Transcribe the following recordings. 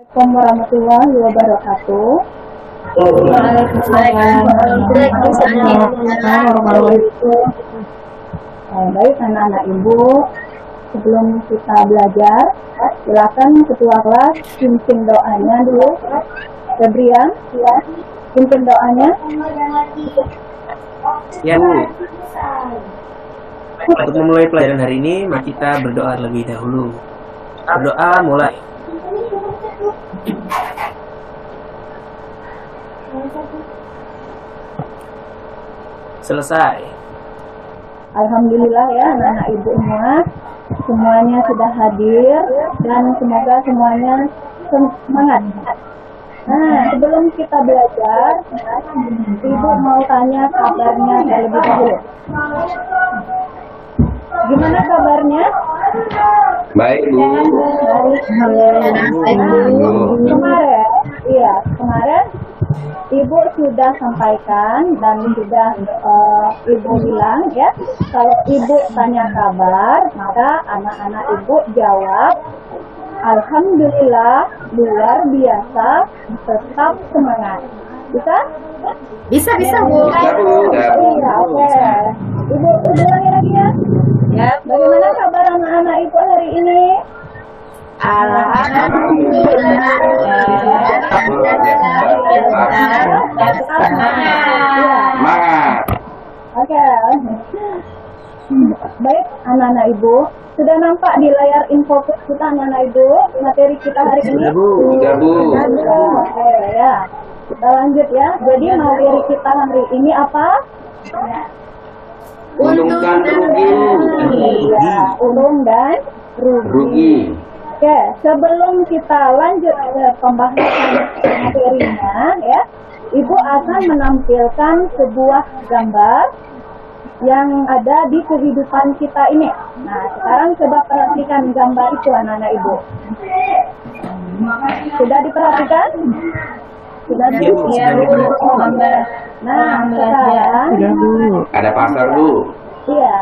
Assalamualaikum warahmatullahi wabarakatuh. Waalaikumsalam warahmatullahi wabarakatuh. Baik anak-anak ibu, sebelum kita belajar, silakan ketua kelas pimpin doanya dulu. Febrian, pimpin doanya. Ya Bu. Untuk memulai pelajaran hari ini, mari kita berdoa terlebih dahulu. Berdoa mulai. Selesai. Alhamdulillah ya anak-anak ibu semuanya sudah hadir dan semoga semuanya semangat. Nah, sebelum kita belajar, ibu mau tanya kabarnya terlebih dahulu. Gimana kabarnya? Baik Bu. Kemarin Ibu sudah sampaikan dan sudah Ibu bilang ya, kalau Ibu tanya kabar, maka anak-anak Ibu jawab, Alhamdulillah, luar biasa, tetap semangat. Bisa? Bisa Bu. Iya, oke. Ibu ulangi lagi ya. Ya, Bagaimana kabar anak-anak Ibu hari ini? Alhamdulillah. Semangat. Oke. Baik anak-anak Ibu, sudah nampak di layar info kita anak-anak Ibu materi kita hari ini? Sudah Bu. Oke ya. Kita lanjut ya. Jadi materi kita hari ini apa? Untung dan rugi. Ya, untung dan rugi. Oke, sebelum kita lanjut ke pembahasan materinya ya, Ibu akan menampilkan sebuah gambar yang ada di kehidupan kita ini. Nah, sekarang coba perhatikan gambar itu anak-anak Ibu. Sudah diperhatikan? Sudah Nah, sekarang Ada pasar Bu. iya.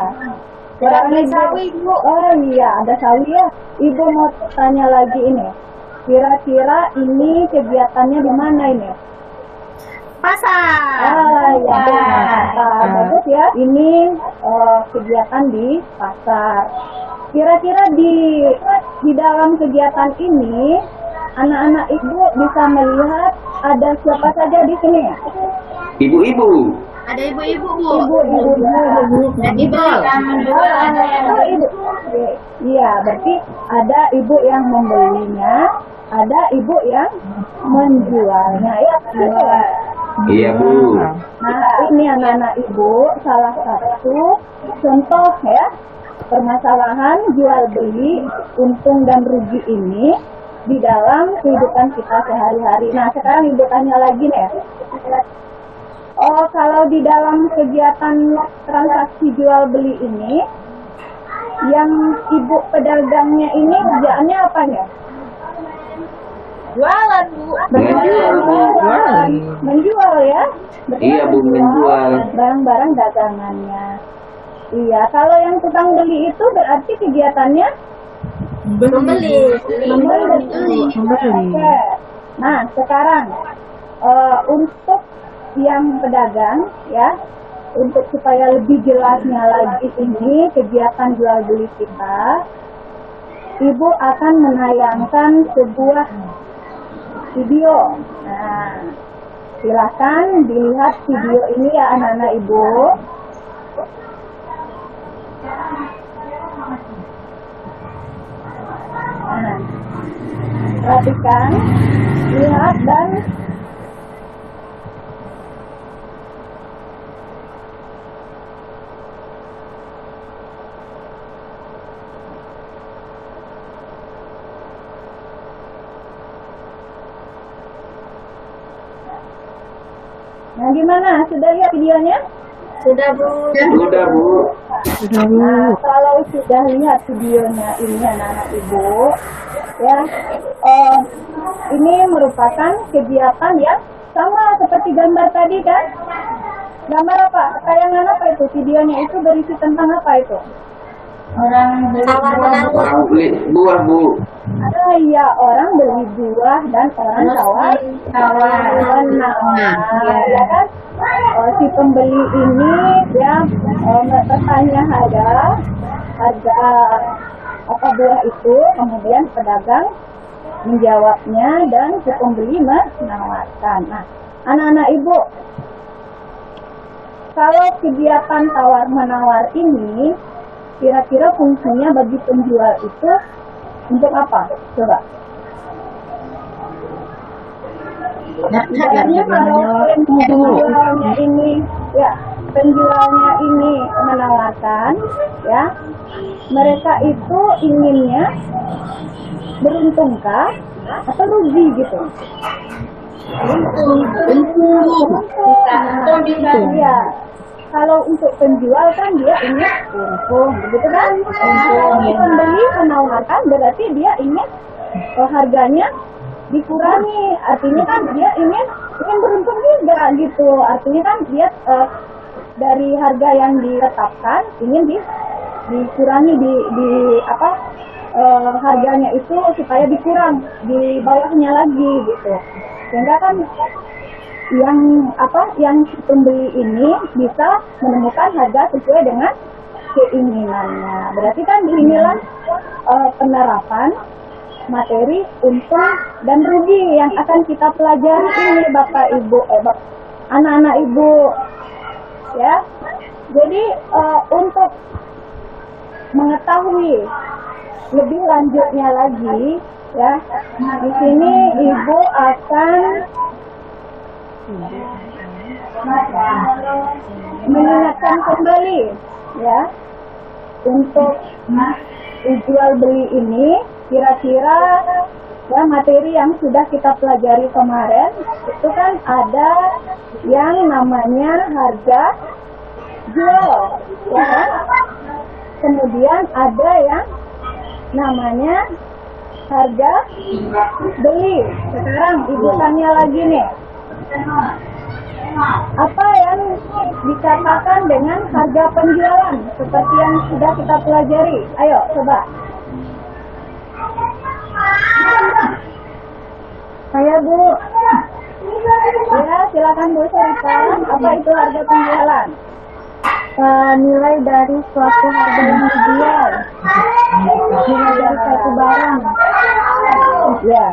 Sekarang sawi, Bu. Oh iya, ada sawi ya. Ibu mau tanya lagi ini. Kira-kira ini kegiatannya di mana ini? Pasar. Ya, bagus ya. Ini kegiatan di pasar. Kira-kira di dalam kegiatan ini anak-anak Ibu bisa melihat ada siapa saja di sini? Ibu-ibu. Ada ibu-ibu Bu. Ibu. Dan ibu yang menjual ada yang Ibu. Iya, berarti ada ibu yang membelinya, ada ibu yang menjualnya ya. Iya Bu. Nah, ini anak-anak Ibu salah satu contoh ya permasalahan jual beli untung dan rugi ini di dalam kehidupan kita sehari-hari. Nah, sekarang Ibu tanya lagi nih. Oh, kalau di dalam kegiatan transaksi jual beli ini, yang Ibu pedagangnya ini kerjaannya apa ya? jualan Bu. Menjual ya? Berarti Iya Bu, menjual. barang-barang dagangannya. Iya, kalau yang tukang beli itu berarti kegiatannya Membeli. Oke. Nah, sekarang untuk yang pedagang ya, untuk supaya lebih jelasnya lagi ini kegiatan jual beli kita, Ibu akan menayangkan sebuah video. Nah, silakan dilihat video ini ya anak-anak Ibu. Nah, perhatikan, lihat dan nah gimana? Sudah lihat videonya? Sudah Bu. Sudah Bu. Nah, kalau sudah lihat videonya ini anak-anak Ibu, ya, ini merupakan kegiatan yang sama seperti gambar tadi kan? Gambar apa? Tayangan apa itu? Videonya itu berisi tentang apa itu? Tawar menawar. Orang beli buah, Bu. Iya, orang beli buah dan orang tawar menawar, ya kan? Si pembeli ini ya bertanya harga apa buah itu, kemudian pedagang menjawabnya dan si pembeli menawarkan. Nah, anak-anak ibu, kalau kegiatan tawar menawar ini kira-kira fungsinya bagi penjual itu untuk apa? Coba. Sebenarnya kalau penjualnya ini menawarkan, ya, mereka itu inginnya beruntungkah atau rugi gitu? Untung bisa. Ya. Kalau untuk penjual kan dia ingin untung, begitu kan? Kalau pembeli menawarkan berarti dia ingin harganya dikurangi, artinya kan dia ingin beruntung juga gitu. Artinya kan dia dari harga yang ditetapkan ingin dikurangi harganya itu supaya dikurang di bawahnya lagi gitu. Sehingga kan yang pembeli ini bisa menemukan harga sesuai dengan keinginannya. Berarti kan inilah penerapan materi untung dan rugi yang akan kita pelajari ini Bapak Ibu, anak-anak Ibu, ya. Jadi untuk mengetahui lebih lanjutnya lagi, ya, di sini Ibu akan mengingatkan kembali, ya, untuk jual beli ini kira-kira ya materi yang sudah kita pelajari kemarin itu kan ada yang namanya harga jual, ya kan? Kemudian ada yang namanya harga beli. Sekarang Ibu tanya lagi nih, apa yang dikatakan dengan harga penjualan seperti yang sudah kita pelajari? Ayo coba. Saya Bu. Ya, silakan Bu cerita. Apa itu harga penjualan? Nilai dari suatu harga yang dijual. Nilai dari suatu barang. Ya.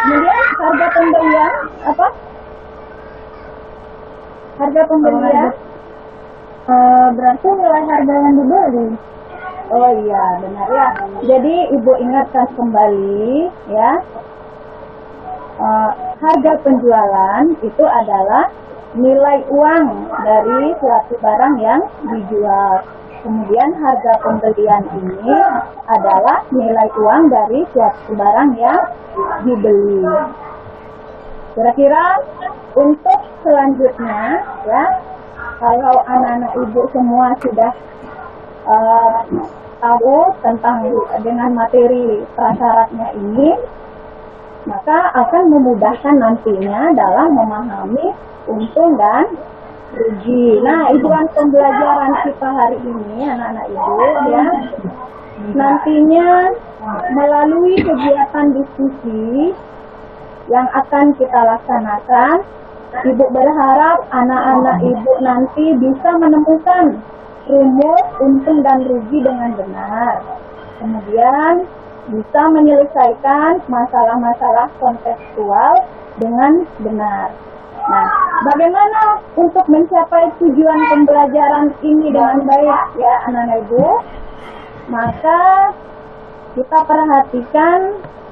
Kemudian harga pembelian apa? Harga pembelian berarti nilai harga yang dibeli. Oh iya, benar ya. Jadi Ibu ingatkan kembali, ya. Harga penjualan itu adalah nilai uang dari suatu barang yang dijual. Kemudian harga pembelian ini adalah nilai uang dari suatu barang yang dibeli. Kira-kira untuk selanjutnya, ya, kalau anak-anak Ibu semua sudah tahu tentang dengan materi prasyaratnya ini, maka akan memudahkan nantinya dalam memahami untung dan rugi. Nah, tujuan pembelajaran kita hari ini, anak-anak Ibu, ya, nantinya melalui kegiatan diskusi yang akan kita laksanakan, Ibu berharap anak-anak Ibu nanti bisa menemukan rumus untung dan rugi dengan benar. Kemudian bisa menyelesaikan masalah-masalah kontekstual dengan benar. Nah, bagaimana untuk mencapai tujuan pembelajaran ini dengan baik, ya anak-anak Ibu? Maka kita perhatikan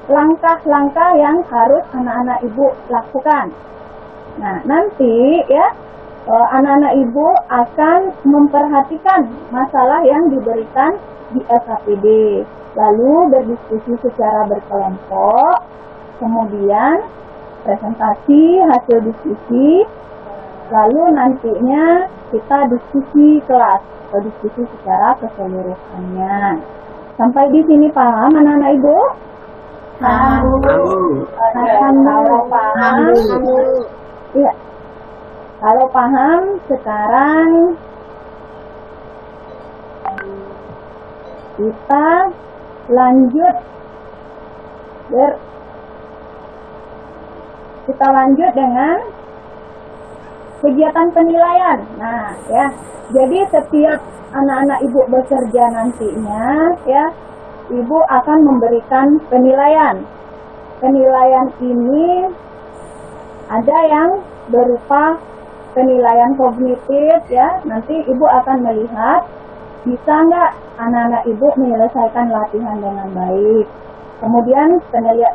langkah-langkah yang harus anak-anak Ibu lakukan. Nah, nanti ya anak-anak Ibu akan memperhatikan masalah yang diberikan di SHPD, lalu berdiskusi secara berkelompok, kemudian presentasi hasil diskusi, lalu nantinya kita diskusi kelas atau diskusi secara keseluruhannya. Sampai di sini paham anak-anak Ibu? Paham. Kalau paham, ya. Kalau paham sekarang kita lanjut kita lanjut dengan kegiatan penilaian. Nah, ya. Jadi setiap anak-anak ibu bekerja nantinya, ya, ibu akan memberikan penilaian. Penilaian ini ada yang berupa penilaian kognitif, ya. Nanti ibu akan melihat bisa nggak anak-anak ibu menyelesaikan latihan dengan baik. Kemudian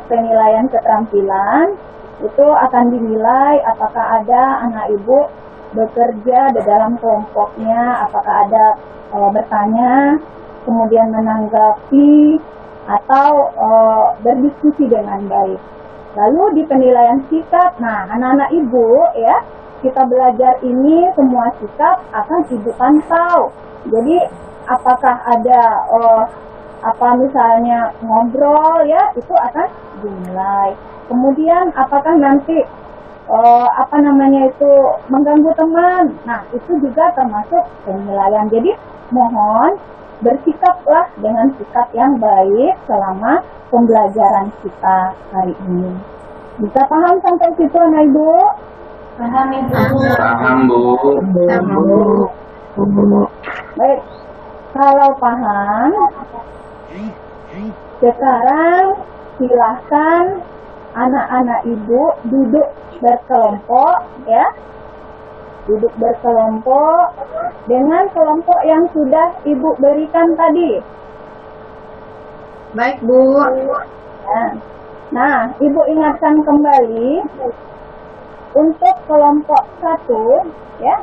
penilaian keterampilan itu akan dinilai apakah ada anak ibu bekerja di dalam kelompoknya, apakah ada bertanya, kemudian menanggapi atau berdiskusi dengan baik. Lalu di penilaian sikap, nah anak-anak ibu ya, kita belajar ini semua sikap akan ibu pantau. Jadi apakah ada misalnya ngobrol ya, itu akan dinilai. Kemudian apakah nanti mengganggu teman. Nah, itu juga termasuk penilaian. Jadi mohon bersikaplah dengan sikap yang baik selama pembelajaran kita hari ini. Bisa paham sampai situ anak ibu? Paham ibu. Paham, Bu. Baik, kalau paham, sekarang silahkan anak-anak ibu duduk berkelompok, ya. Duduk berkelompok dengan kelompok yang sudah ibu berikan tadi. Baik, Bu. Ya. Nah, ibu ingatkan kembali untuk kelompok 1, ya.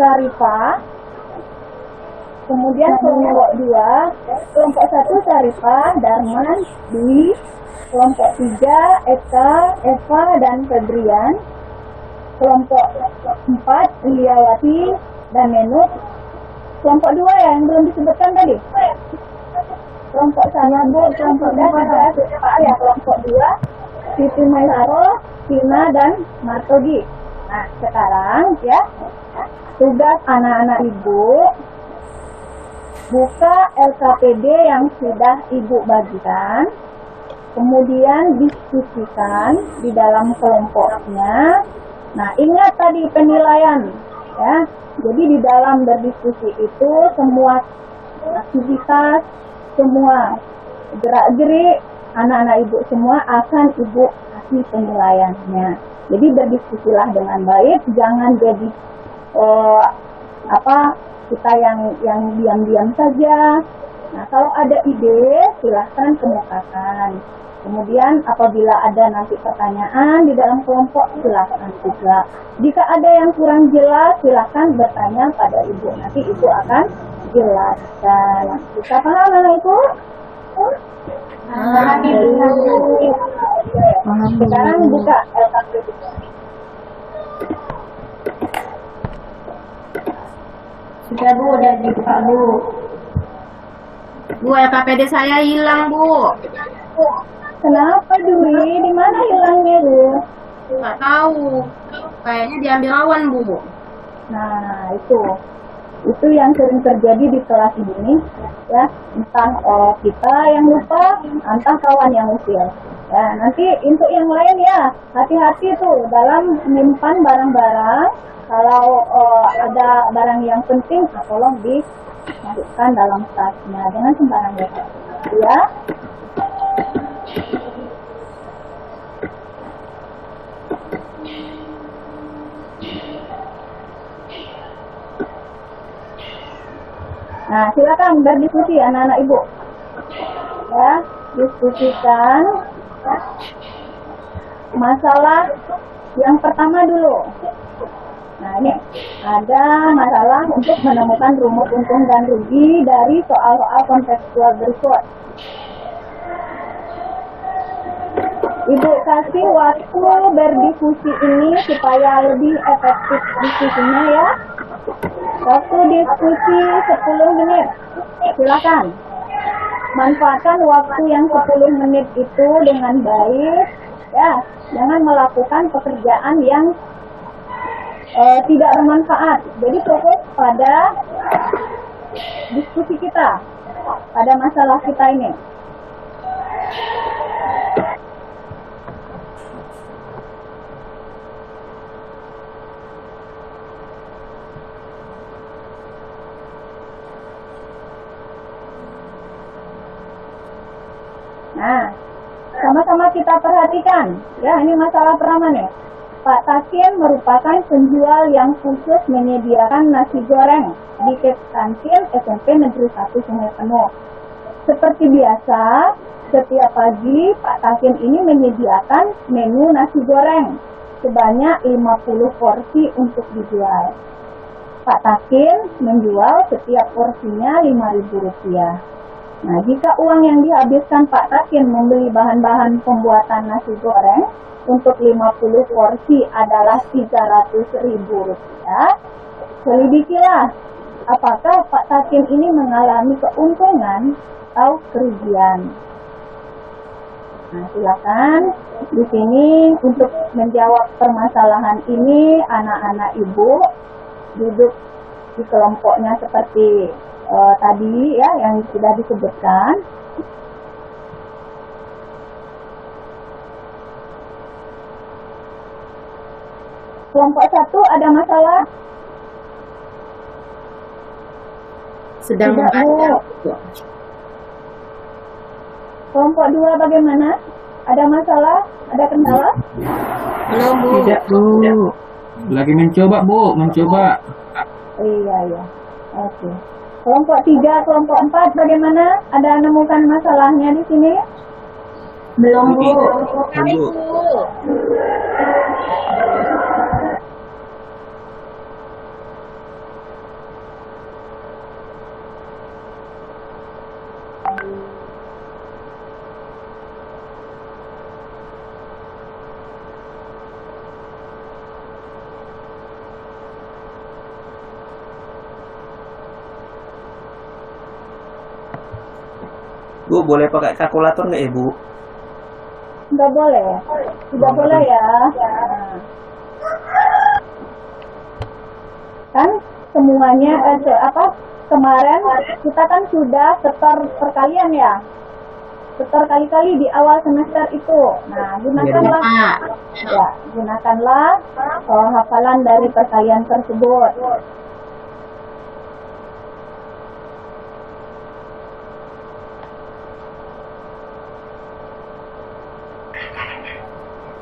Sarifah. Kemudian kelompok 2, kelompok 1 Sarifah, Darman, Dwi. Kelompok 3 Eka, Eva, dan Febrian. Kelompok 4 Liawati dan Menuk. Kelompok 2 yang belum disebutkan tadi. Kelompok 1, kelompok 2, kelompok 2 Siti Maisaro, Tina, dan Martogi. Nah, sekarang ya, tugas anak-anak ibu buka LKPD yang sudah ibu bagikan, kemudian diskusikan di dalam kelompoknya. Nah, ingat tadi penilaian, ya. Jadi di dalam berdiskusi itu semua aktivitas, semua gerak-gerik anak-anak ibu semua akan ibu kasih penilaiannya. Jadi berdiskusilah dengan baik, jangan jadi kita yang diam-diam saja. Nah, kalau ada ide silahkan kemukakan. Kemudian apabila ada nanti pertanyaan di dalam kelompok silahkan juga. Jika ada yang kurang jelas silahkan bertanya pada ibu. Nanti ibu akan jelaskan. Bisa paham anak ibu? Paham, Ibu. Sekarang buka LKPD. Sudah, Bu, udah dibuka, Bu. Bu, LKPD saya hilang, Bu. Kenapa Dwi? Di mana hilangnya, Bu? Nggak tahu. Kayaknya diambil lawan, Bu. Nah, itu yang sering terjadi di kelas ini, ya. Entah kita yang lupa, entah kawan yang usil. Ya, nanti untuk yang lain ya, hati-hati tuh dalam menyimpan barang-barang. Kalau ada barang yang penting, tolong dimasukkan dalam tasnya, jangan sembarangan. Ya. Nah, silakan berdiskusi anak-anak ibu. Ya, diskusikan masalah yang pertama dulu. Nah, ini ada masalah untuk menemukan rumus untung dan rugi dari soal-soal kontekstual berikut. Ibu kasih waktu berdiskusi ini supaya lebih efektif diskusinya ya. Waktu diskusi 10 menit. Silakan. Manfaatkan waktu yang 10 menit itu dengan baik. Ya, jangan melakukan pekerjaan yang tidak bermanfaat. Jadi fokus pada diskusi kita pada masalah kita ini. Nah, sama-sama kita perhatikan, ya ini masalah pertama nih. Pak Takin merupakan penjual yang khusus menyediakan nasi goreng di kantin SMP Negeri 1 Sungai Penuh. Seperti biasa, setiap pagi Pak Takin ini menyediakan menu nasi goreng sebanyak 50 porsi untuk dijual. Pak Takin menjual setiap porsinya Rp5.000. Nah, jika uang yang dihabiskan Pak Takin membeli bahan-bahan pembuatan nasi goreng untuk 50 porsi adalah Rp300.000, selidikilah apakah Pak Takin ini mengalami keuntungan atau kerugian. Nah, silakan di sini untuk menjawab permasalahan ini anak-anak ibu duduk di kelompoknya seperti tadi ya yang sudah disebutkan. Kelompok 1 ada masalah? Sedang Tidak, membaca. Bu. Kelompok 2 bagaimana? Ada masalah? Ada kendala? Belum, Bu. Tidak, Bu. Lagi mencoba, Bu, mencoba. Iya. Oke. Kelompok 3, kelompok 4 bagaimana? Ada menemukan masalahnya di sini? Belum, Bu. Kami, Bu. Bu, boleh pakai kalkulator nggak, Ibu? Nggak boleh. Tidak boleh ya. Nah. Kan semuanya kemarin kita kan sudah setor perkalian ya. Setor kali-kali di awal semester itu. Nah, gunakanlah gunakanlah hafalan dari perkalian tersebut.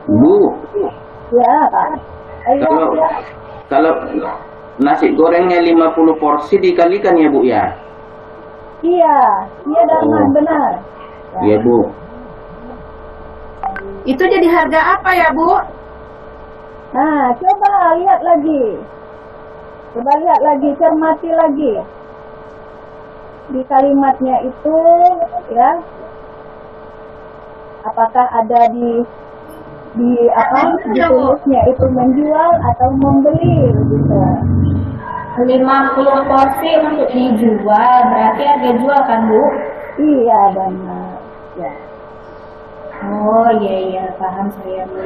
Bu, Ya, Pak. Ayo. kalau nasi gorengnya 50 porsi dikalikan ya Bu ya? Iya, Oh. benar. Iya Bu. Itu jadi harga apa ya, Bu? Nah, coba lihat lagi. Cermati lagi. Di kalimatnya itu, ya, apakah ada ditulisnya itu menjual atau membeli gitu. 50 porsi untuk dijual, berarti harga jual kan, Bu? Iya, benar. Ya. Oh, iya, paham saya, Bu.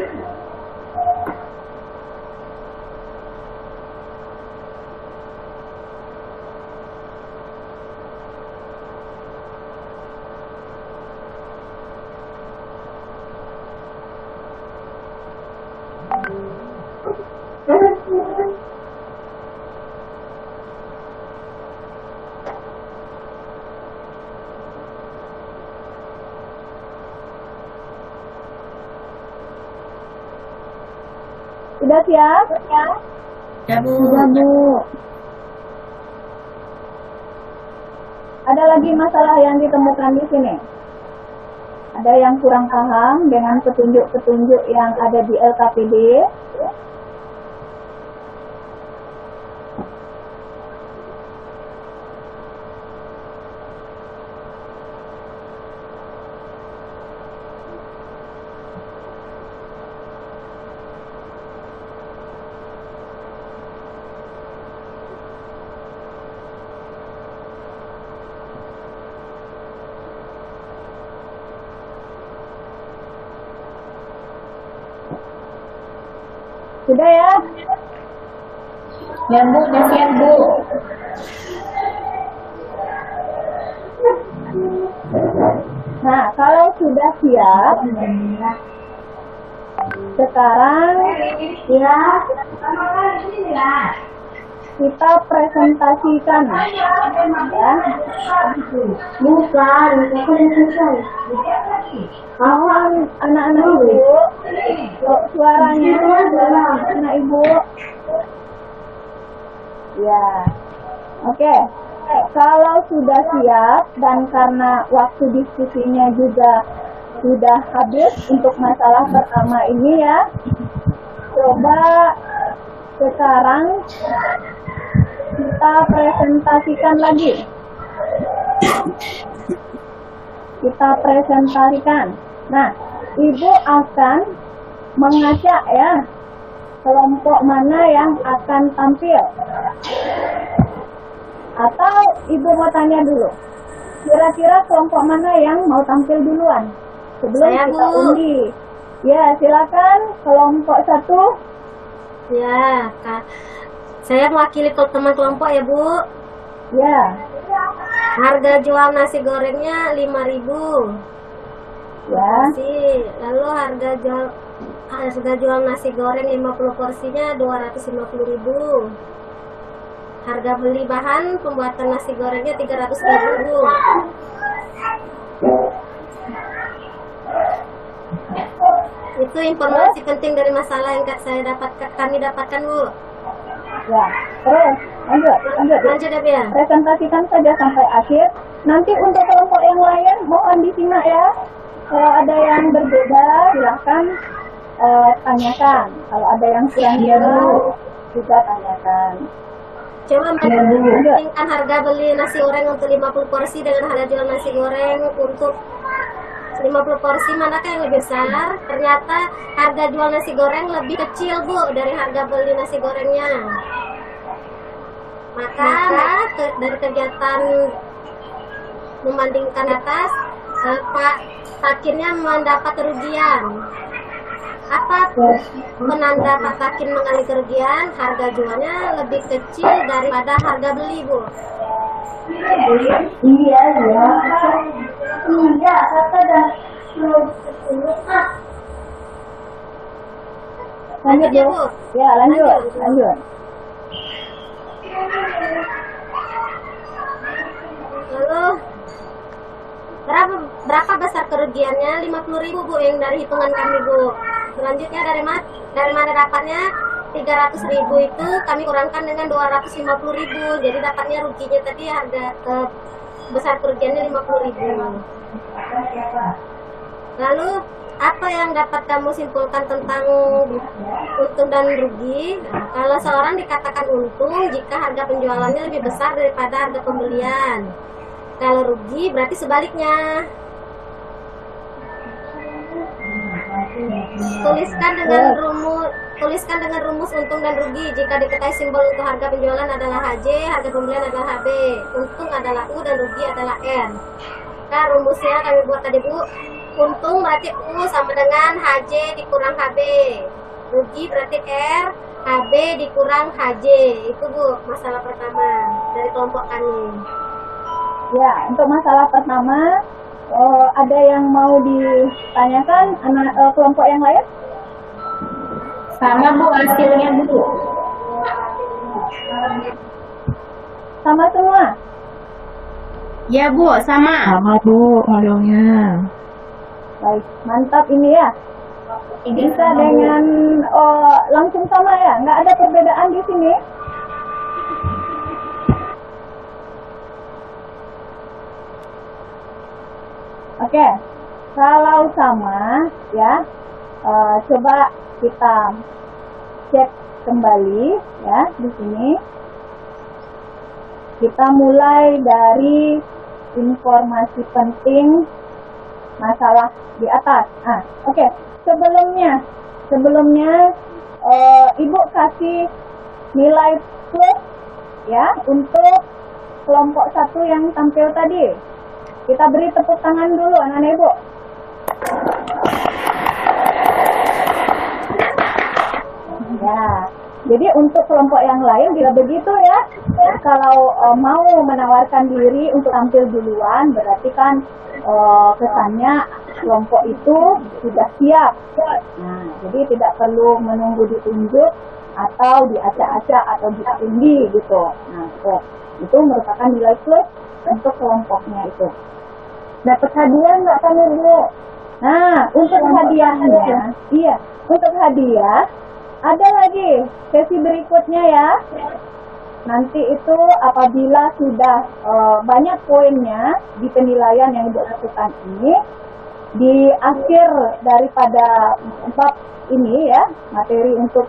Sudah siap? Ya, Bu. Sudah, Bu. Ada lagi masalah yang ditemukan di sini? Ada yang kurang paham dengan petunjuk-petunjuk yang ada di LKPD? Sudah ya? Ya, Bu, udah siap, Bu. Nah, kalau sudah siap, sekarang kita presentasikan ya. Mohon anak-anak ibu, suaranya anak ibu. Ya, oke. Kalau sudah siap dan karena waktu diskusinya juga sudah habis untuk masalah pertama ini ya, coba sekarang kita presentasikan lagi. Kita presentasikan. Nah, ibu akan mengajak ya kelompok mana yang akan tampil. Atau ibu mau tanya dulu, kira-kira kelompok mana yang mau tampil duluan sebelum Saya, kita Bu. undi? Ya, silakan kelompok 1. Ya, Kak. Saya mewakili teman kelompok ya, Bu. Ya, Harga jual nasi gorengnya 5.000. ya. Lalu harga jual nasi goreng 50 porsinya 250.000. Harga beli bahan pembuatan nasi gorengnya 300.000, Bu. Itu informasi penting dari masalah yang kami dapatkan, Bu. Ya, terus lanjut. Lanjut ya, Bu, ya. Presentasikan saja sampai akhir. Nanti untuk kelompok yang lain mohon disimak ya. Kalau ada yang berbeda silahkan tanyakan. Kalau ada yang kurang jelas juga tanyakan. Coba membandingkan harga beli nasi goreng untuk 50 porsi dengan harga jual nasi goreng untuk 50 porsi, manakah yang lebih besar? Ternyata harga jual nasi goreng lebih kecil, Bu, dari harga beli nasi gorengnya. Maka dari kegiatan membandingkan atas, Pak Takinnya mendapat kerugian. Apa penanda Pak Takin mengalami kerugian? Harga jualnya lebih kecil daripada harga beli, Bu. Iya, kata dah. Lanjut ya, Bu. Bu. Ya, lanjut. Lalu berapa besar kerugiannya? 50.000, Bu, yang dari hitungan kami, Bu. Selanjutnya dari mana dapatnya? 300.000 itu kami kurangkan dengan 250.000. Jadi dapatnya ruginya tadi harga besar kerugiannya 50.000. Lalu apa yang dapat kamu simpulkan tentang untung dan rugi? Kalau seorang dikatakan untung jika harga penjualannya lebih besar daripada harga pembelian. Kalau rugi berarti sebaliknya. Tuliskan dengan rumus untung dan rugi. Jika diketahui simbol untuk harga penjualan adalah HJ, harga pembelian adalah HB, untung adalah U dan rugi adalah R. Nah, rumusnya kami buat tadi, Bu. Untung berarti U sama dengan HJ dikurang HB. Rugi berarti R, HB dikurang HJ. Itu, Bu, masalah pertama dari kelompok kami. Ya, untuk masalah pertama ada yang mau ditanyakan kelompok yang lain? Sama, Bu, hasilnya, Bu. Sama semua? Ya, Bu, sama. Sama Bu, hasilnya. Baik, mantap ini ya. Bisa dengan langsung sama ya, nggak ada perbedaan di sini. Oke, kalau sama ya, coba kita cek kembali ya di sini. Kita mulai dari informasi penting masalah di atas. Oke. Sebelumnya Ibu kasih nilai plus ya untuk kelompok 1 yang tampil tadi. Kita beri tepuk tangan dulu anak-anak Ibu. Ya, jadi untuk kelompok yang lain bila begitu ya, kalau mau menawarkan diri untuk tampil duluan, berarti kan kesannya kelompok itu sudah siap. Nah, jadi tidak perlu menunggu ditunjuk atau diacak-acak atau ditindih gitu. Nah, itu merupakan nilai plus untuk kelompoknya itu. Dapat hadiah nggak kamu Bu? Nah, untuk hadiahnya, iya, untuk hadiah ada lagi sesi berikutnya ya. Nanti itu apabila sudah banyak poinnya di penilaian yang Ibu lakukan ini, di akhir daripada bab ini ya, materi untuk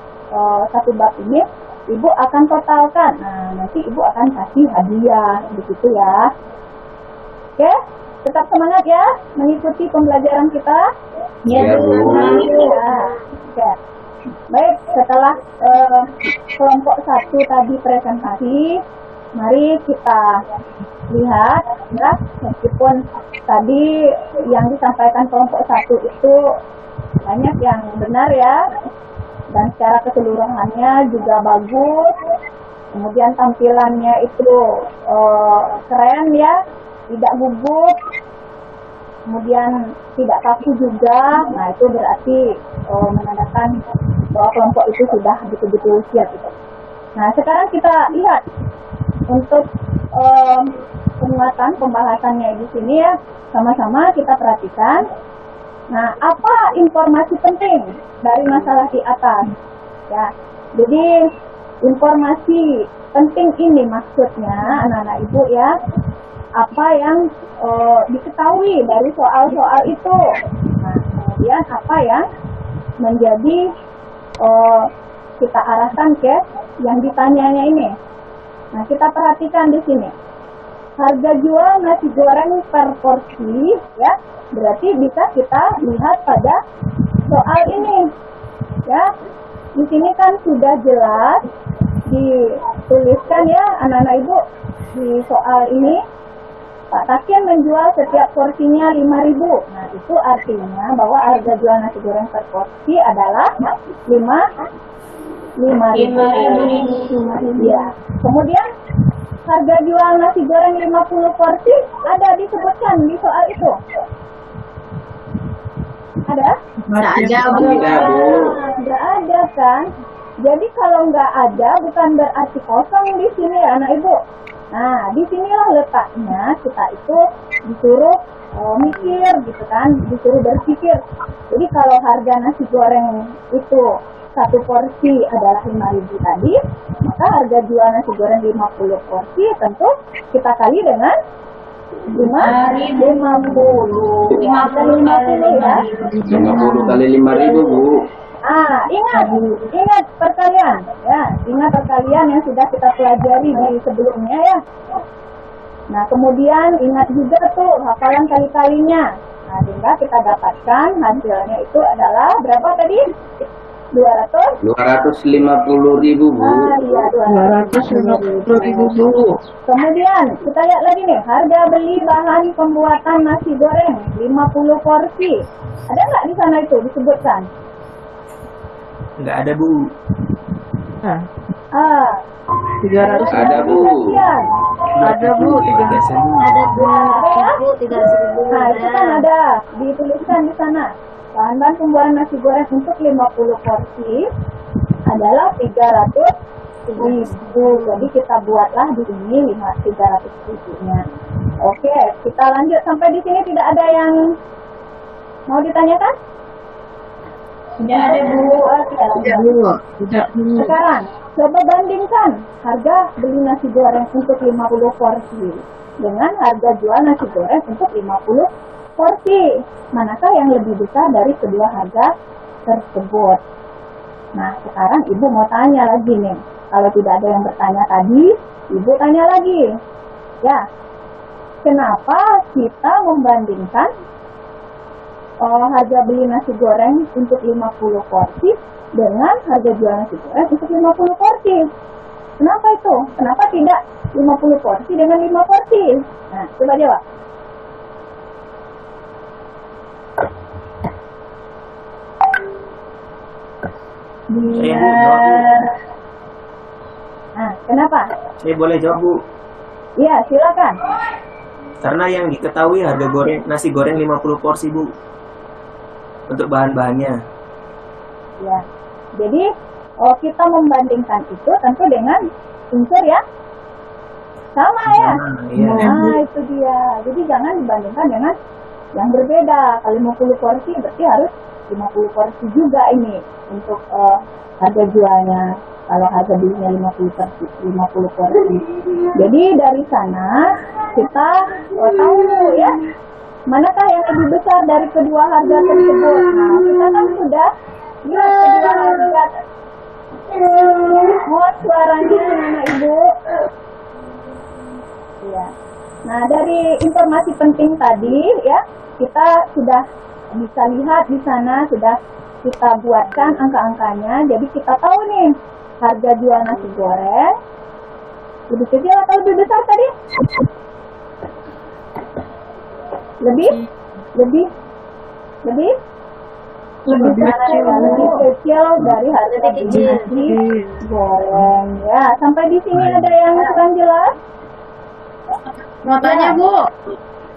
satu bab ini, Ibu akan totalkan. Nah, nanti Ibu akan kasih hadiah begitu ya. Oke, tetap semangat ya mengikuti pembelajaran kita. Ya, Bu. Ya. Oke. Baik, setelah kelompok 1 tadi presentasi, mari kita lihat ya, meskipun tadi yang disampaikan kelompok 1 itu banyak yang benar ya, dan secara keseluruhannya juga bagus. Kemudian tampilannya itu keren ya, tidak gugup, kemudian tidak kaku juga. Nah, itu berarti menandakan bahwa kelompok itu sudah betul-betul siap gitu. Nah, sekarang kita lihat untuk penguatan pembahasannya di sini ya, sama-sama kita perhatikan. Nah, apa informasi penting dari masalah di atas? Ya, jadi informasi penting ini maksudnya anak-anak Ibu ya, apa yang diketahui dari soal-soal itu. Nah, kemudian apa yang menjadi kita arahkan ke yang ditanyanya ini. Nah, kita perhatikan di sini. Harga jual nasi goreng per porsi ya, berarti bisa kita lihat pada soal ini. Ya. Di sini kan sudah jelas dituliskan ya anak-anak Ibu di soal ini. Pak Takin menjual setiap porsinya 5.000. Nah, itu artinya bahwa harga jual nasi goreng per porsi adalah 5.000. Ya. Kemudian harga jual nasi goreng 50 porsi ada disebutkan di soal itu. Ada? Tidak, Bu. Nggak ada kan? Jadi kalau nggak ada bukan berarti kosong di sini ya anak Ibu. Nah, disinilah letaknya kita itu disuruh mikir gitu kan, disuruh berpikir. Jadi kalau harga nasi goreng itu satu porsi adalah 5.000 tadi, maka harga jual nasi goreng 50 porsi tentu kita kali dengan 50 ya. 50 kali 5.000 Bu. Ingat perkalian ya, ingat perkalian yang sudah kita pelajari di sebelumnya ya. Nah, kemudian ingat juga tuh hafalan kali-kalinya. Nah, sehingga kita dapatkan hasilnya itu adalah berapa tadi? 250.000 Bu. Iya, 250.000 Bu. Kemudian kita lihat lagi nih, harga beli bahan pembuatan nasi goreng 50 porsi. Ada nggak di sana itu disebutkan? Nggak ada Bu. Nah, 300 Ada Bu. ada Bu, 300. Ada 2.300.000. Nah, itu kan ada dituliskan di sana. Bahan-bahan pembuatan nasi goreng untuk 50 porsi adalah 300.000. Jadi kita buatlah di sini 300.000-nya. Oke, kita lanjut sampai di sini tidak ada yang mau ditanyakan? Tidak ada Bu. Tidak Bu. Sekarang coba bandingkan harga beli nasi goreng untuk 50 porsi dengan harga jual nasi goreng untuk 50 porsi. Manakah yang lebih besar dari kedua harga tersebut? Nah, sekarang Ibu mau tanya lagi nih. Kalau tidak ada yang bertanya tadi, Ibu tanya lagi. Ya, kenapa kita membandingkan harga beli nasi goreng untuk 50 porsi dengan harga jual nasi goreng untuk 50 porsi? Kenapa itu? Kenapa tidak 50 porsi dengan 5 porsi? Nah, coba jawab. Saya Bu, jawab Bu. Nah, kenapa? Saya boleh jawab Bu. Iya, silakan. Karena yang diketahui harga goreng nasi goreng 50 porsi, Bu. Untuk bahan-bahannya. Ya. Jadi kita membandingkan itu tentu dengan unsur ya sama ya. Iya. Nah, itu dia. Jadi jangan dibandingkan dengan yang berbeda. Kalau 50 porsi berarti harus 50 porsi juga ini untuk harga jualnya. Kalau harga belinya 50 porsi. Jadi dari sana kita tahu ya manakah yang lebih besar dari kedua harga tersebut. Nah, kita kan sudah lihat kedua harga. Mohon suaranya anak ibu. Ya. Nah, dari informasi penting tadi ya, kita sudah bisa lihat di sana sudah kita buatkan angka-angkanya. Jadi kita tahu nih harga jual nasi goreng lebih kecil atau lebih besar tadi? Lebih kecil dari harga nasi goreng ya. Sampai di sini ada yang kurang jelas? Mau tanya Bu,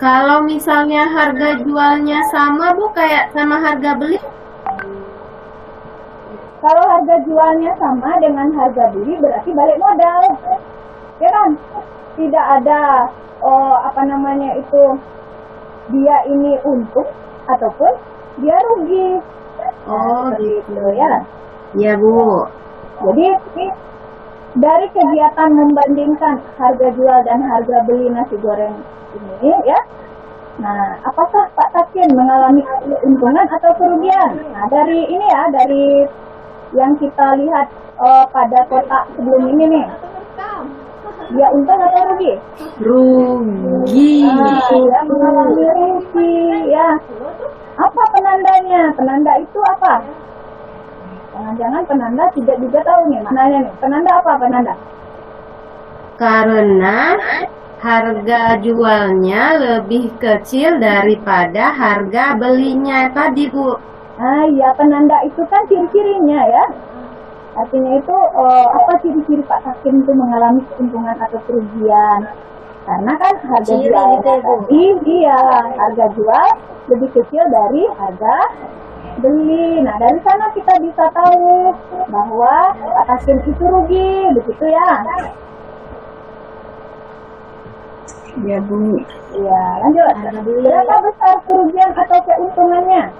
kalau misalnya harga jualnya sama Bu, kayak sama harga beli? Kalau harga jualnya sama dengan harga beli berarti balik modal, ya kan? Tidak ada dia ini untung ataupun dia rugi. Oh gitu ya. Iya Bu. Jadi dari kegiatan membandingkan harga jual dan harga beli nasi goreng ini ya. Nah, apakah Pak Takin mengalami keuntungan atau kerugian? Nah, dari ini ya, dari yang kita lihat pada kotak sebelum ini nih. Dia untung atau rugi? Rugi. Dia mengalami rugi ya. Apa penandanya? Penanda itu apa? Jangan-jangan penanda tidak juga tahu nih maknanya nih. Penanda apa penanda? Karena harga jualnya lebih kecil daripada harga belinya tadi Bu. Ah iya, penanda itu kan ciri-cirinya ya. Artinya itu apa ciri-ciri Pak Hakim itu mengalami keuntungan atau kerugian? Karena kan harga jual tadi, iya harga jual lebih kecil dari harga beli. Nah dari sana kita bisa tahu bahwa Pak Hakim itu rugi, begitu ya? Ya Bu. Iya lanjut. Berapa besar kerugian atau keuntungannya?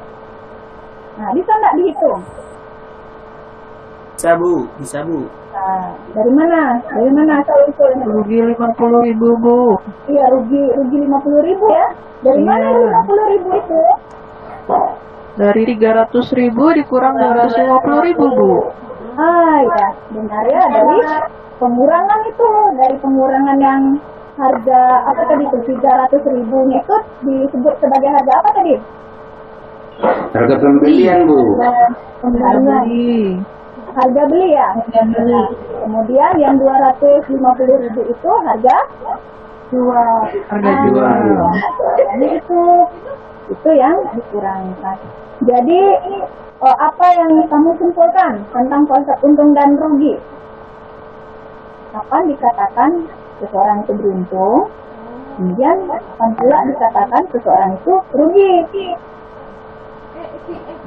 Nah bisa nggak dihitung? Bisa Bu. Nah, dari mana asal usulnya? Rugi 50.000 Bu. Iya, rugi 50.000 ya. Dari mana 50.000 itu? Dari 300.000 dikurang 250.000 Bu. Ah, ya, benar ya, dari pengurangan itu, dari pengurangan yang harga apa tadi itu 300.000 itu disebut sebagai harga apa tadi? Harga pembelian Bu. Pembelian. Harga beli ya. Kemudian yang 250.000 itu harga jual. Harga jual. Jadi itu yang dikurangkan. Jadi apa yang kamu simpulkan tentang konsep untung dan rugi? Kapan dikatakan seseorang itu beruntung? Kemudian kapan pula dikatakan seseorang itu rugi?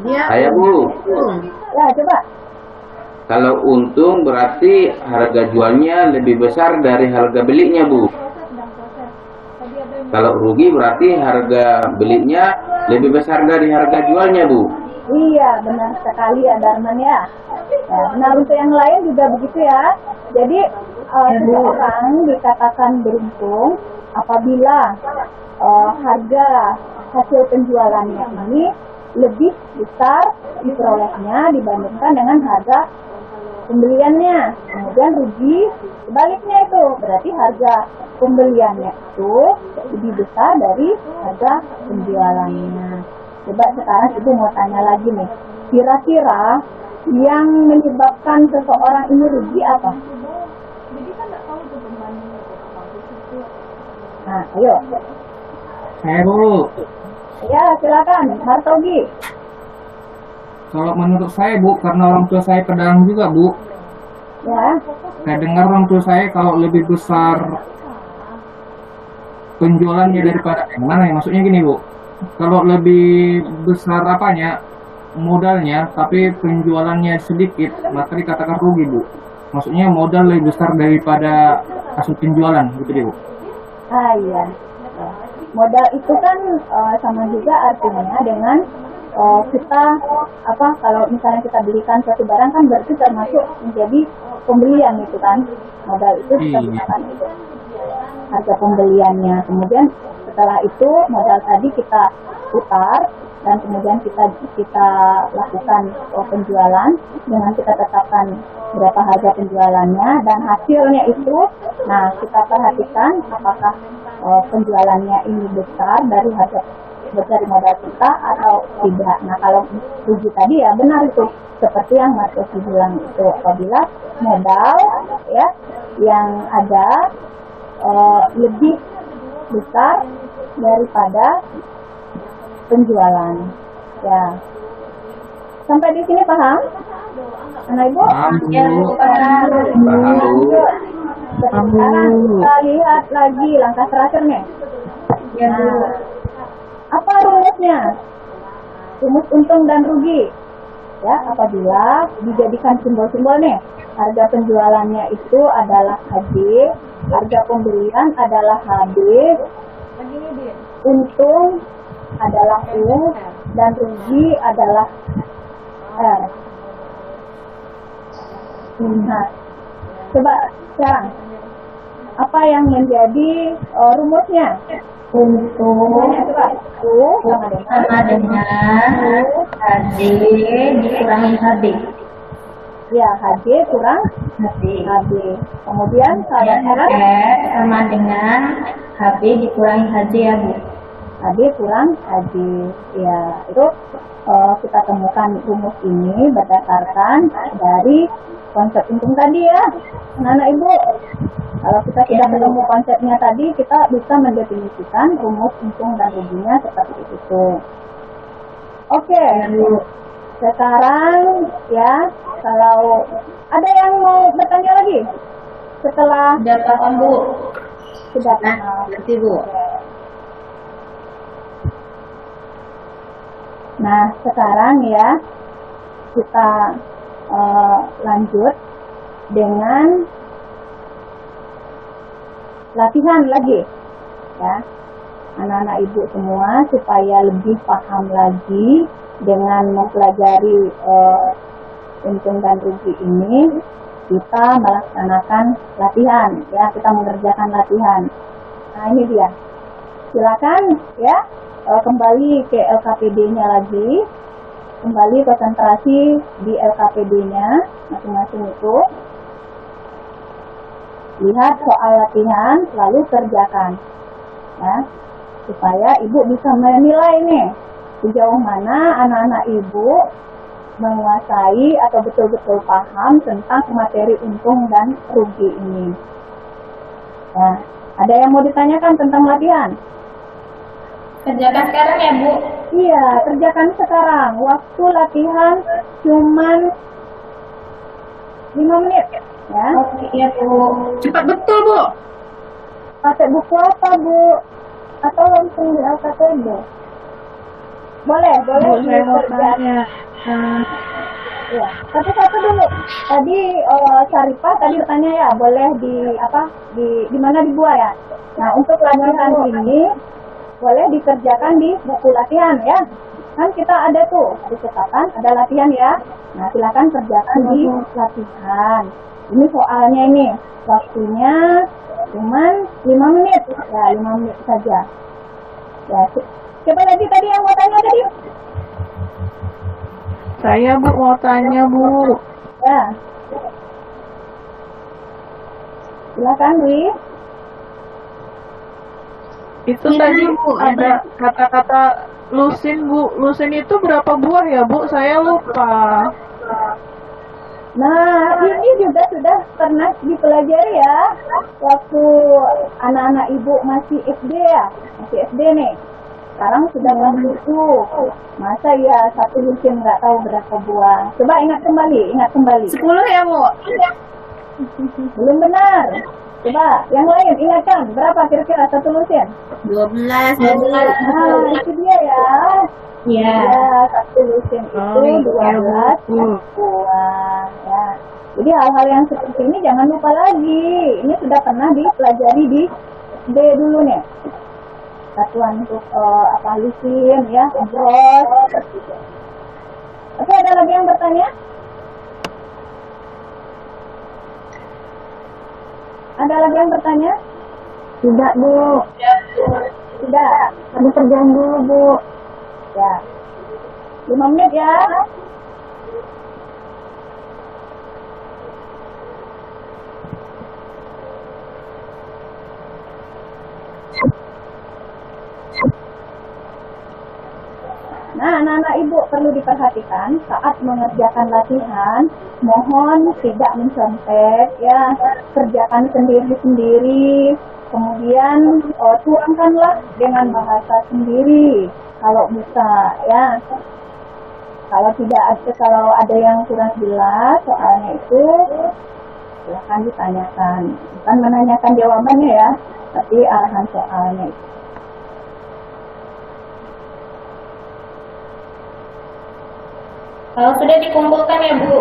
Saya Bu. Ya coba. Kalau untung berarti harga jualnya lebih besar dari harga belinya Bu. Kalau rugi berarti harga belinya lebih besar dari harga jualnya Bu. Iya benar sekali ya Darman ya. Ya benar, untuk yang lain juga begitu ya. Jadi seseorang dikatakan beruntung apabila harga hasil penjualannya ini lebih besar diperolehnya dibandingkan dengan harga pembeliannya. Kemudian rugi sebaliknya itu berarti harga pembeliannya itu lebih besar dari harga penjualannya. Coba sekarang ibu mau tanya lagi nih, kira-kira yang menyebabkan seseorang ini rugi apa? Nah ayo. Saya Bu. Ya silakan Hartogi. Kalau menurut saya Bu, karena orang tua saya pedagang juga Bu. Ya. Saya dengar orang tua saya kalau lebih besar penjualannya daripada gimana ya, maksudnya gini Bu, kalau lebih besar apanya modalnya tapi penjualannya sedikit maka dikatakan rugi Bu. Maksudnya modal lebih besar daripada hasil penjualan gitu deh Bu. Iya. Modal itu kan sama juga artinya dengan kita kalau misalnya kita belikan suatu barang kan berarti termasuk menjadi pembelian gitu kan. Modal itu kita gunakan itu harga pembeliannya. Kemudian setelah itu modal tadi kita putar dan kemudian kita lakukan penjualan dengan kita tetapkan berapa harga penjualannya dan hasilnya itu, nah kita perhatikan apakah penjualannya ini besar dari modal kita atau tidak. Nah kalau rugi tadi ya benar itu seperti yang Mas Yosi bilang itu, apabila modal ya yang ada lebih besar daripada penjualan. Ya. Sampai di sini paham? Anak Ibu? Paham Bu. Paham Bu. Sekarang kita lihat lagi langkah terakhir nih. Nah, apa rumusnya? Rumus untung dan rugi. Ya, apabila dijadikan simbol-simbol nih, harga penjualannya itu adalah HB, harga pembelian adalah HB, untung adalah U, dan rugi adalah R. Nah, coba sekarang apa yang menjadi rumusnya? Untung Coba U sama dengan HJ dikurangi HB. Ya, HJ kurang HB. HB. Kemudian kalau R R sama dengan HB dikurangi HJ ya Bu. HB kurang HJ. Ya, itu kita temukan rumus ini berdasarkan dari konsep untung tadi ya, anak-anak Ibu. Kalau kita sudah ketemu konsepnya tadi, kita bisa mendefinisikan rumus untung dan ruginya seperti itu. Oke, sekarang ya, kalau ada yang mau bertanya lagi setelah Sudah paham Bu? sudah Nah, paham. berarti Bu. Nah, sekarang ya kita lanjut dengan latihan lagi ya, anak-anak Ibu semua, supaya lebih paham lagi dengan mempelajari untung dan rugi ini. Kita melaksanakan latihan ya, kita mengerjakan latihan. Nah ini dia, silakan ya, kembali ke LKPD-nya lagi, kembali konsentrasi di LKPD-nya masing-masing itu. Lihat soal latihan, lalu kerjakan ya, supaya Ibu bisa menilai nih sejauh mana anak-anak Ibu menguasai atau betul-betul paham tentang materi untung dan rugi ini. Nah, ada yang mau ditanyakan tentang latihan? Kerjakan sekarang ya Bu. Iya, kerjakan sekarang. Waktu latihan cuman 5 menit ya. Oke ya Bu. Cepat betul, Bu. Pakai buku apa Bu? Atau langsung di LKPD? Boleh Bu, saya mau dikerjakan. tanya. Ya, satu-satu dulu. Tadi Syarifah tadi bertanya ya, boleh di mana dibuat ya? Nah, untuk latihan ini boleh dikerjakan di buku latihan ya. Kan kita ada tuh, di catatan ada latihan ya. Nah, silakan kerjakan di latihan. Ini soalnya ini, waktunya cuman 5 menit. Ya, 5 menit saja. Ya, siapa lagi tadi yang mau tanya tadi? Saya Bu mau tanya Bu. Ya. Silakan, Dwi. Itu tadi ada kata-kata lusin Bu. Lusin itu berapa buah ya Bu? Saya lupa. Nah, ini juga sudah pernah dipelajari ya, waktu anak-anak Ibu masih SD ya, masih SD nih. Sekarang sudah kelas 7. Masa ya satu lusin nggak tahu berapa buah? Coba ingat kembali. 10 ya, Bu? Belum benar. Coba, yang lain ingatkan, berapa kira-kira satu lusin? 12. Nah, itu dia ya. Iya. Ya, satu lusin itu 12 satuan. Ya. Jadi hal-hal yang seperti ini jangan lupa lagi. Ini sudah pernah dipelajari di SD dulu nih. Satuan untuk lusin ya, gross. Oke, ada lagi yang bertanya? Ada lagi yang bertanya? Tidak, Bu. Tidak. Ada kerjaan dulu, Bu. Ya. 5 menit ya. Nah, anak-anak ibu perlu diperhatikan saat mengerjakan latihan, mohon tidak mencontek ya, kerjakan sendiri-sendiri, kemudian tuangkanlah dengan bahasa sendiri kalau bisa ya. Kalau ada yang kurang jelas soalnya itu silahkan ditanyakan, bukan menanyakan jawabannya ya, tapi arahan soalnya itu. Kalau sudah dikumpulkan ya Bu.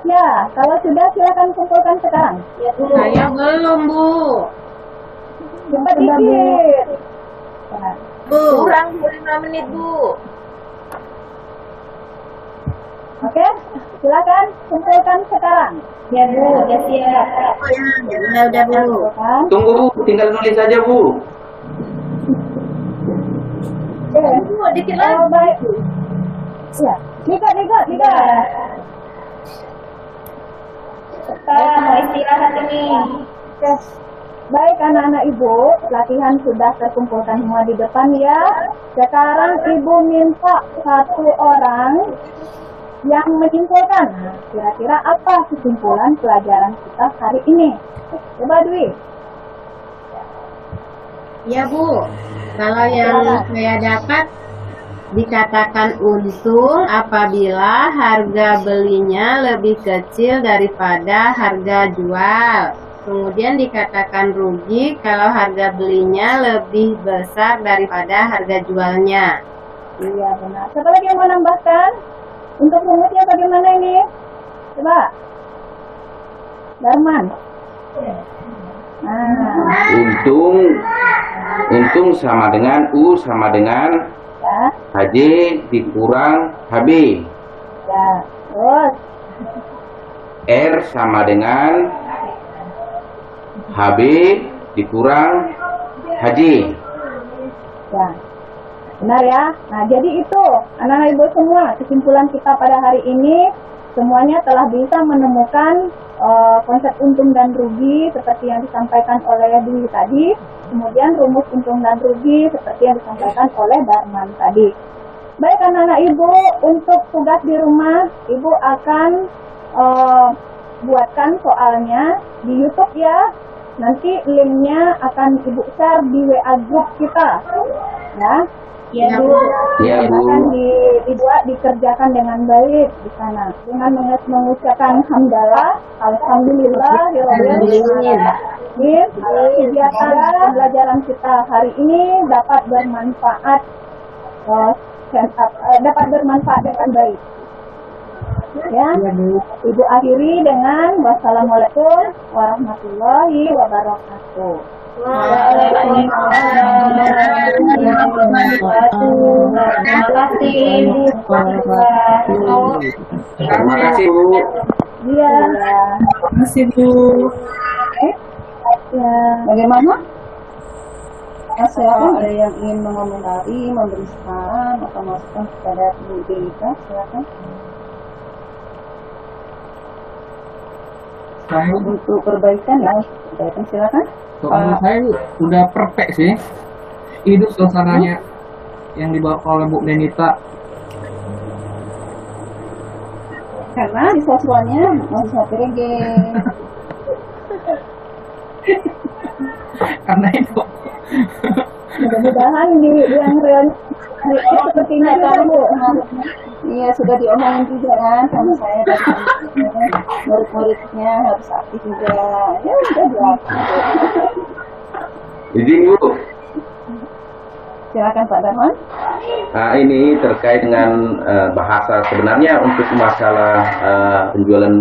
Ya, kalau sudah silakan kumpulkan sekarang. Ya Bu. Saya belum, Bu. Cepat dikit. Ya. Bu. Kurang 5 menit, Bu. Oke, silakan kumpulkan sekarang. Ya Bu, ya siap. Udah, Bu. Kumpulkan. Tunggu Bu, tinggal nulis saja Bu. Bu, dikit lagi. Baik. Ya, Dika. Kita mau istirahat ini. Oke. Baik anak-anak ibu, latihan sudah terkumpulkan semua di depan ya. Sekarang ibu minta satu orang yang menyimpulkan. Nah, kira-kira apa kesimpulan pelajaran kita hari ini? Coba Dwi. Ya, Bu. Kalau yang saya dapat dikatakan untung apabila harga belinya lebih kecil daripada harga jual. Kemudian dikatakan rugi kalau harga belinya lebih besar daripada harga jualnya. Iya benar. Siapa lagi yang mau nambahkan? Untuk rumusnya bagaimana ini? Coba. Darman. Nah, Untung sama dengan U sama dengan ya, HJ dikurang HB. ya. Terus, R sama dengan HB dikurang HJ. ya. Benar ya? Nah, jadi itu anak-anak ibu semua, kesimpulan kita pada hari ini semuanya telah bisa menemukan konsep untung dan rugi seperti yang disampaikan oleh Dwi tadi, kemudian rumus untung dan rugi seperti yang disampaikan oleh Darman tadi. Baik anak-anak ibu, untuk tugas di rumah, ibu akan buatkan soalnya di YouTube ya. Nanti linknya akan ibu share di WA group kita, ya. Ya Bu. Ya Bu. Akan dibuat, dikerjakan dengan baik di sana dengan mengucapkan hamdalah, alhamdulillah, kegiatan pembelajaran kita hari ini dapat bermanfaat, dapat bermanfaat dengan baik. Ya, ibu akhiri dengan wassalamualaikum warahmatullahi wabarakatuh. Terima kasih Bu. Iya. Terima kasih, Bu. Ya. Bagaimana? Silakan ada yang ingin mengomentari, memberi saran atau masukan kepada Bu Delika, silakan. Saya Untuk perbaikan ya, perbaikan silakan. menurut saya udah perfect sih. Itu suasananya yang dibawa oleh Bu Denita. Karena di siswanya masih satu reggae. Karena itu Mudah-mudahan di yang real seperti ini juga Bu. Iya, sudah diomongin juga kan sama saya dari murid-muridnya harus aktif juga. Ya udah dilakukan. Izin Bu. Silakan Pak Darman. Nah, ini terkait dengan bahasa sebenarnya untuk masalah penjualan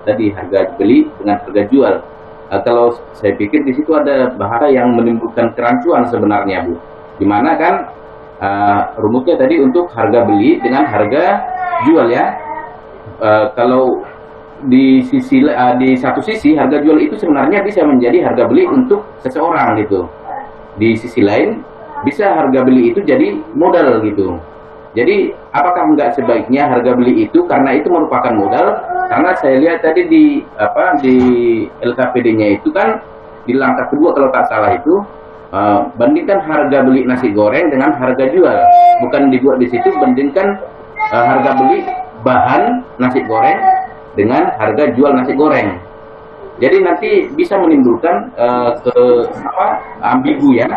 tadi harga beli dengan harga jual. Kalau saya pikir di situ ada bahasa yang menimbulkan kerancuan sebenarnya Bu. Dimana kan rumusnya tadi untuk harga beli dengan harga jual ya. Kalau di satu sisi harga jual itu sebenarnya bisa menjadi harga beli untuk seseorang gitu. Di sisi lain bisa harga beli itu jadi modal gitu. Jadi apakah enggak sebaiknya harga beli itu karena itu merupakan modal? Karena saya lihat tadi di LKPD-nya itu kan di langkah kedua kalau tak salah itu bandingkan harga beli nasi goreng dengan harga jual. Bukan dibuat di situ bandingkan harga beli bahan nasi goreng dengan harga jual nasi goreng. Jadi nanti bisa menimbulkan ambigu ya.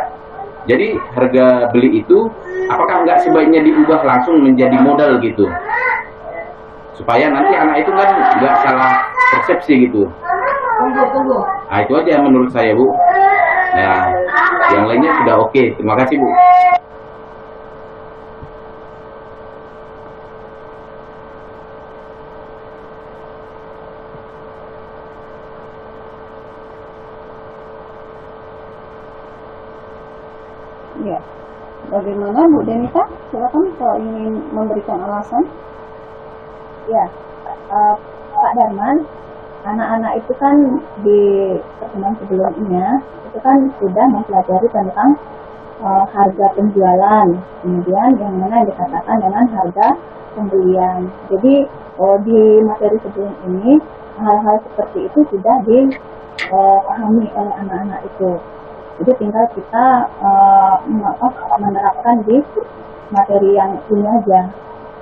Jadi harga beli itu apakah nggak sebaiknya diubah langsung menjadi modal gitu, supaya nanti anak itu kan nggak salah persepsi gitu. Tunggu. Nah itu aja menurut saya Bu. Nah yang lainnya sudah oke. Terima kasih Bu. Ya, bagaimana Bu Denita? Silakan kalau ingin memberikan alasan. Ya, Pak Darman, anak-anak itu kan di pertemuan sebelumnya itu kan sudah mempelajari tentang harga penjualan, kemudian yang mana dikatakan dengan harga pembelian. Jadi di materi sebelum ini hal-hal seperti itu sudah dipahami oleh anak-anak itu. Jadi tinggal kita menerapkan di materi yang ini aja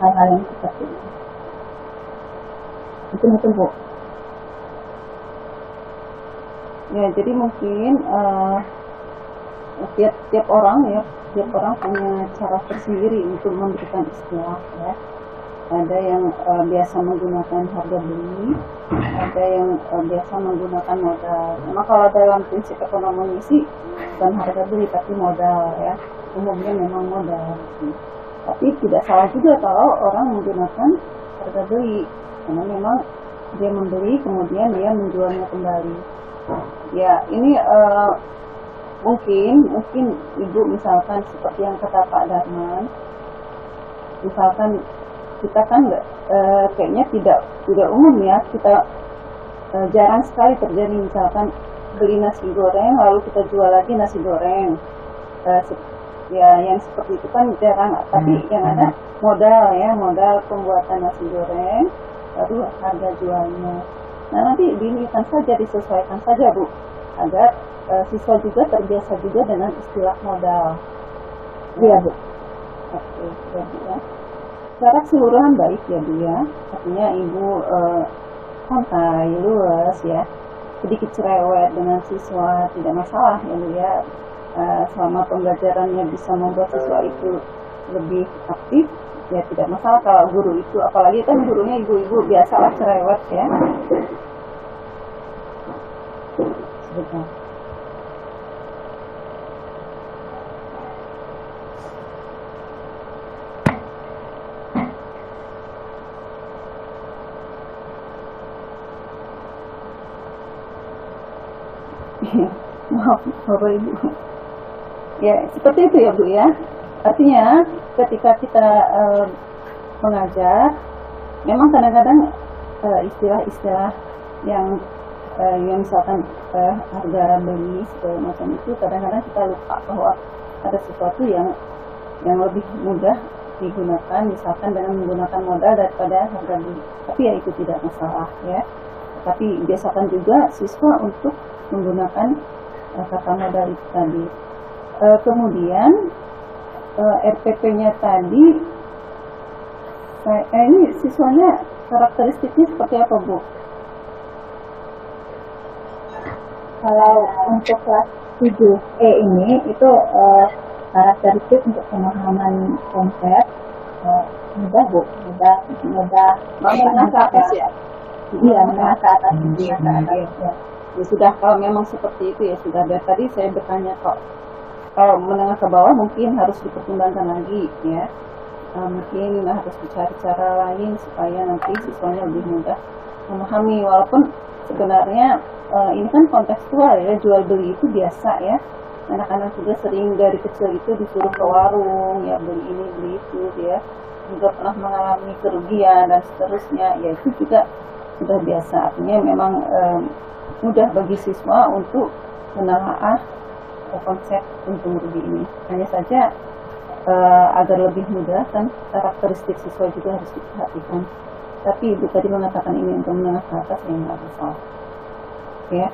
hal-hal yang seperti itu. Itu Bu. Ya, jadi mungkin tiap orang punya cara tersendiri untuk memberikan istilah ya. Ada yang biasa menggunakan harga beli, ada yang biasa menggunakan modal. Memang kalau dalam prinsip ekonomi sih bukan harga beli tapi modal ya. Umumnya memang modal. Tapi tidak salah juga kalau orang menggunakan harga beli, karena memang dia membeli kemudian dia menjualnya kembali. Ya ini mungkin Ibu misalkan seperti yang kata Pak Darman, misalkan kita kan kayaknya tidak umum ya, kita jarang sekali terjadi misalkan beli nasi goreng lalu kita jual lagi nasi goreng, ya yang seperti itu kan jarang. Tapi yang ada modal pembuatan nasi goreng lalu harga jualnya. Nah nanti disesuaikan saja Bu, agar siswa juga terbiasa juga dengan istilah modal. Iya Bu. Oke, jadi ya. Secara keseluruhan baik ya Bu ya, artinya Ibu santai, luas ya, sedikit cerewet dengan siswa tidak masalah ya Bu ya, selama pembelajarannya bisa membuat siswa itu lebih aktif ya tidak masalah. Kalau guru itu, apalagi kan gurunya ibu-ibu biasalah cerewet ya. Sebentar. Maaf Bapak Ibu. Ya seperti itu ya Bu ya. Artinya ketika kita mengajar, memang kadang-kadang istilah-istilah yang misalkan harga beli segala macam itu kadang-kadang kita lupa bahwa ada sesuatu yang lebih mudah digunakan, misalkan dengan menggunakan modal daripada harga beli. Tapi ya itu tidak masalah ya. Tapi biasakan juga siswa untuk menggunakan kata modal itu tadi. Kemudian RPP-nya tadi, ini siswanya karakteristiknya seperti apa Bu? Kalau untuk kelas 7E ini itu karakteristik untuk pemahaman konsep mudah Bu, mudah menengah ke atas ya. Iya, menengah ke atas, menengah ke atas ya. Ya sudah, kalau memang seperti itu ya sudah. Dan tadi saya bertanya kok, kalau menengah ke bawah mungkin harus dipertimbangkan lagi ya. Mungkin harus dicari cara lain supaya nanti siswanya lebih mudah memahami. Walaupun sebenarnya ini kan kontekstual ya, jual beli itu biasa ya. Anak-anak juga sering dari kecil itu disuruh ke warung ya, beli ini beli itu ya, juga pernah mengalami kerugian dan seterusnya ya, itu juga sudah biasa. Artinya memang mudah bagi siswa untuk menelaah konsep untung rugi ini. Hanya saja agar lebih mudah kan karakteristik siswa juga harus diperhatikan. Tapi Ibu tadi mengatakan ini untuk menengah ke atas yang nggak masalah. Ya.